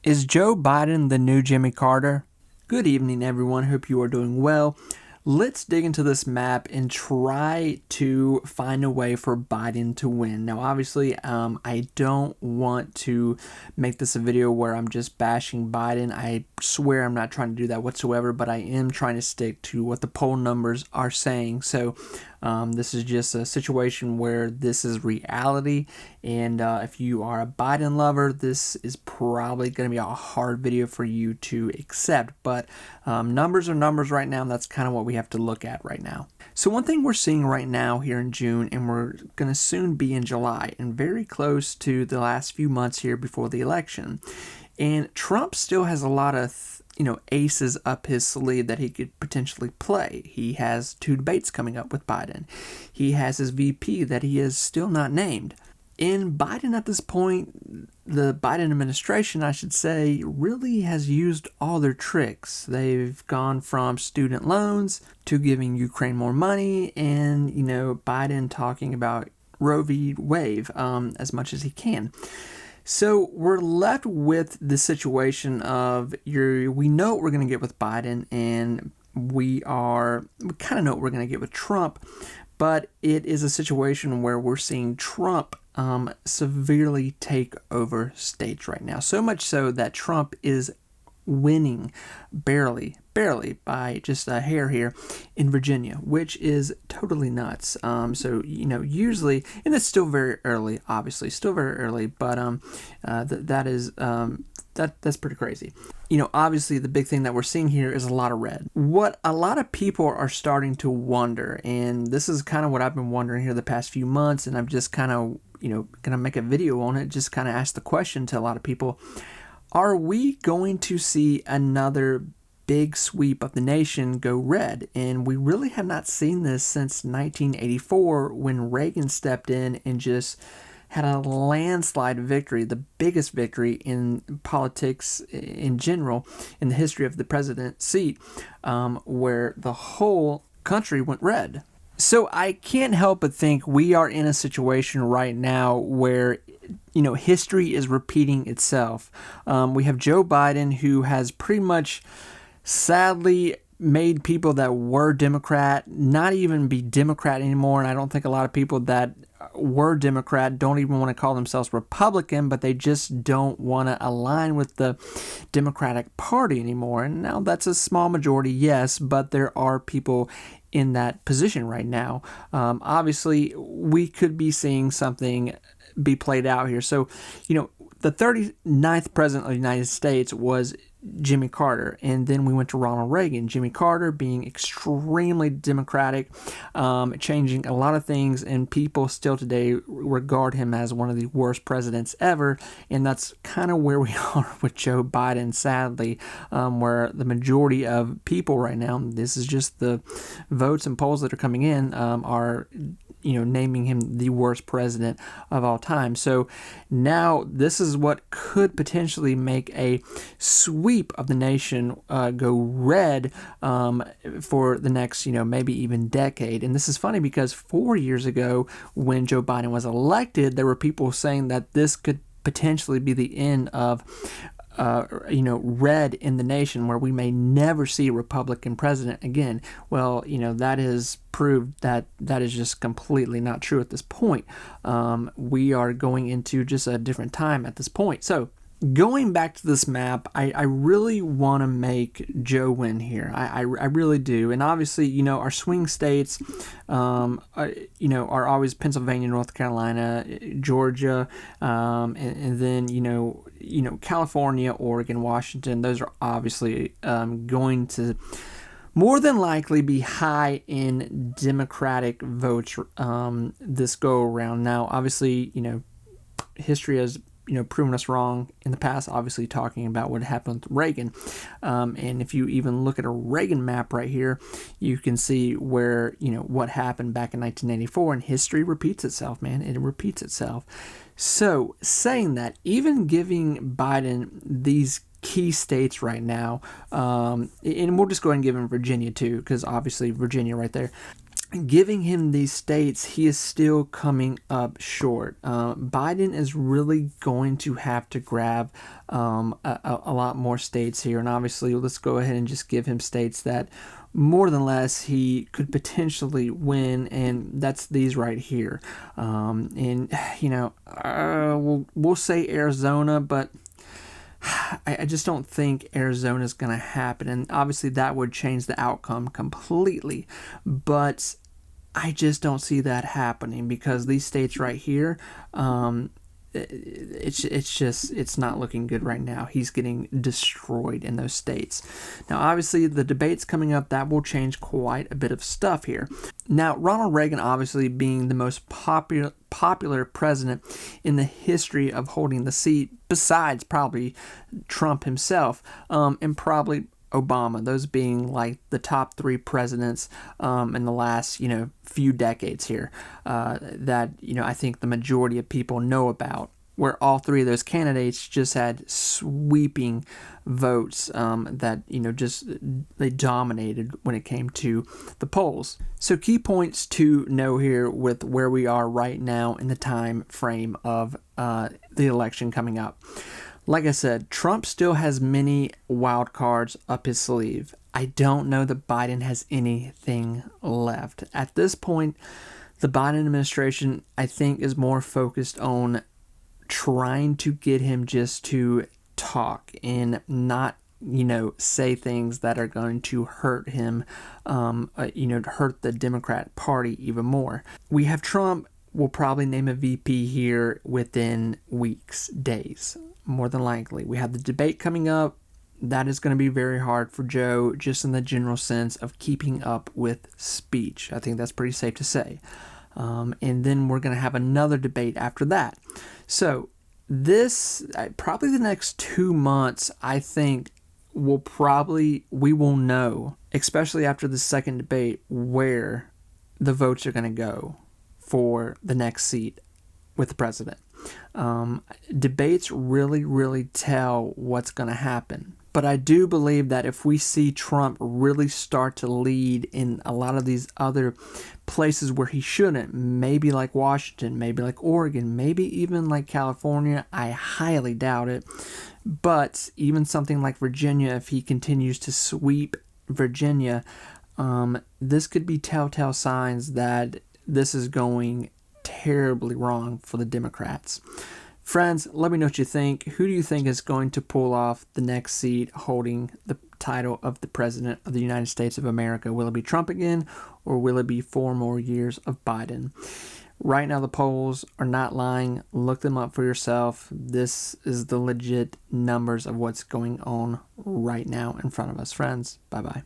Is Joe Biden the new Jimmy Carter? Good evening, everyone. Hope you are doing well. Let's dig into this map and try to find a way for Biden to win. Now, obviously, I don't want to make this a video where I'm just bashing Biden. I swear I'm not trying to do that whatsoever, but I am trying to stick to what the poll numbers are saying. So this is just a situation where this is reality, and if you are a Biden lover, this is probably going to be a hard video for you to accept, but numbers are numbers right now, and that's kind of what we have to look at right now. So one thing we're seeing right now here in June, and we're going to soon be in July, and very close to the last few months here before the election, and Trump still has a lot of aces up his sleeve that he could potentially play. He has 2 debates coming up with Biden. He has his VP that he is still not named. And Biden at this point, the Biden administration, I should say, really has used all their tricks. They've gone from student loans to giving Ukraine more money, and, Biden talking about Roe v. Wade as much as he can. So we're left with the situation of we know what we're going to get with Biden, and we kind of know what we're going to get with Trump, but it is a situation where we're seeing Trump severely take over states right now. So much so that Trump is winning barely by just a hair here in Virginia, which is totally nuts. So usually, and it's still very early, obviously, still very early, but that's pretty crazy. Obviously the big thing that we're seeing here is a lot of red. What a lot of people are starting to wonder, and this is kind of what I've been wondering here the past few months, and I've just kind of gonna make a video on it, just kind of ask the question to a lot of people: are we going to see another big sweep of the nation go red? And we really have not seen this since 1984, when Reagan stepped in and just had a landslide victory, the biggest victory in politics in general in the history of the president's seat, where the whole country went red. So I can't help but think we are in a situation right now where history is repeating itself. We have Joe Biden, who has pretty much sadly made people that were Democrat not even be Democrat anymore, and I don't think a lot of people that were Democrat don't even want to call themselves Republican, but they just don't want to align with the Democratic Party anymore. And now that's a small majority, yes, but there are people in that position right now. Obviously, we could be seeing something be played out here. So, the 39th president of the United States was Jimmy Carter, and then we went to Ronald Reagan. Jimmy Carter being extremely democratic, changing a lot of things, and people still today regard him as one of the worst presidents ever, and that's kind of where we are with Joe Biden, sadly, where the majority of people right now, this is just the votes and polls that are coming in, are naming him the worst president of all time. So now this is what could potentially make a sweep of the nation go red for the next, maybe even decade. And this is funny because 4 years ago, when Joe Biden was elected, there were people saying that this could potentially be the end of red in the nation, where we may never see a Republican president again. Well, that is proved that is just completely not true at this point. We are going into just a different time at this point. So going back to this map, I really want to make Joe win here. I really do. And obviously, our swing states, are always Pennsylvania, North Carolina, Georgia, and then, California, Oregon, Washington. Those are obviously going to more than likely be high in Democratic votes this go around. Now, obviously, history has proven us wrong in the past, obviously talking about what happened with Reagan. And if you even look at a Reagan map right here, you can see where, what happened back in 1984, and history repeats itself, man. It repeats itself. So saying that, even giving Biden these key states right now, and we'll just go ahead and give him Virginia too, because obviously Virginia right there. giving him these states, he is still coming up short. Biden is really going to have to grab a lot more states here. And obviously, let's go ahead and just give him states that more than less he could potentially win, and that's these right here. We'll say Arizona, but I just don't think Arizona is going to happen. And obviously, that would change the outcome completely. But I just don't see that happening because these states right here, it's not looking good right now. He's getting destroyed in those states. Now, obviously, the debates coming up, that will change quite a bit of stuff here. Now, Ronald Reagan, obviously being the most popular president in the history of holding the seat, besides probably Trump himself, and probably Obama, those being like the top three presidents in the last few decades here that I think the majority of people know about, where all three of those candidates just had sweeping votes that just they dominated when it came to the polls. So key points to know here with where we are right now in the time frame of the election coming up. Like I said, Trump still has many wild cards up his sleeve. I don't know that Biden has anything left. At this point, the Biden administration, I think, is more focused on trying to get him just to talk and not, say things that are going to hurt him, hurt the Democrat Party even more. We have Trump will probably name a VP here within weeks, days. More than likely. We have the debate coming up. That is going to be very hard for Joe, just in the general sense of keeping up with speech. I think that's pretty safe to say. And then we're going to have another debate after that. So this, probably the next 2 months, I think we will know, especially after the second debate, where the votes are going to go for the next seat with the president. Debates really tell what's going to happen. But I do believe that if we see Trump really start to lead in a lot of these other places where he shouldn't, maybe like Washington, maybe like Oregon, maybe even like California, I highly doubt it. But even something like Virginia, if he continues to sweep Virginia, this could be telltale signs that this is going terribly wrong for the Democrats. Friends, let me know what you think. Who do you think is going to pull off the next seat holding the title of the President of the United States of America? Will it be Trump again, or will it be 4 more years of Biden? Right now, the polls are not lying. Look them up for yourself. This is the legit numbers of what's going on right now in front of us. Friends, bye-bye.